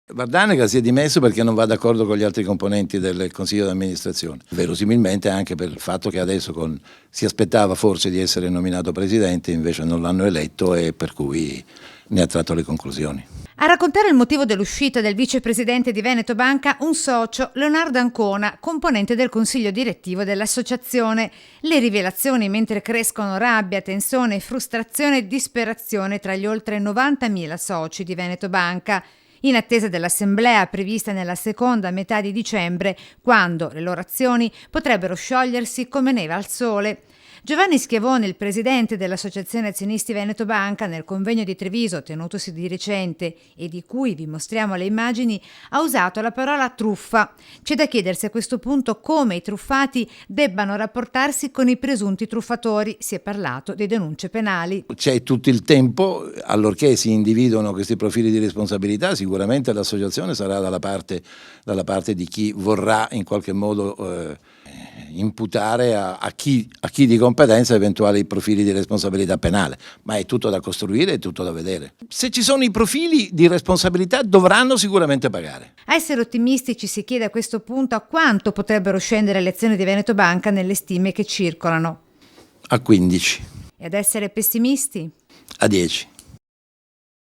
Vardanega si è dimesso perché non va d'accordo con gli altri componenti del Consiglio di amministrazione, verosimilmente anche per il fatto che adesso si aspettava forse di essere nominato presidente, invece non l'hanno eletto e per cui ne ha tratto le conclusioni. A raccontare il motivo dell'uscita del vicepresidente di Veneto Banca, un socio, Leonardo Ancona, componente del consiglio direttivo dell'associazione. Le rivelazioni mentre crescono rabbia, tensione, frustrazione e disperazione tra gli oltre 90.000 soci di Veneto Banca, in attesa dell'assemblea prevista nella seconda metà di dicembre, quando le loro azioni potrebbero sciogliersi come neve al sole. Giovanni Schiavone, il presidente dell'Associazione Azionisti Veneto Banca, nel convegno di Treviso tenutosi di recente e di cui vi mostriamo le immagini, ha usato la parola truffa. C'è da chiedersi a questo punto come i truffati debbano rapportarsi con i presunti truffatori. Si è parlato di denunce penali. C'è tutto il tempo, allorché si individuano questi profili di responsabilità, sicuramente l'associazione sarà dalla parte di chi vorrà in qualche modo imputare a chi di competenza eventuali profili di responsabilità penale, ma è tutto da costruire, è tutto da vedere. Se ci sono i profili di responsabilità dovranno sicuramente pagare. A essere ottimisti ci si chiede a questo punto a quanto potrebbero scendere le azioni di Veneto Banca nelle stime che circolano. A 15. E ad essere pessimisti? A 10.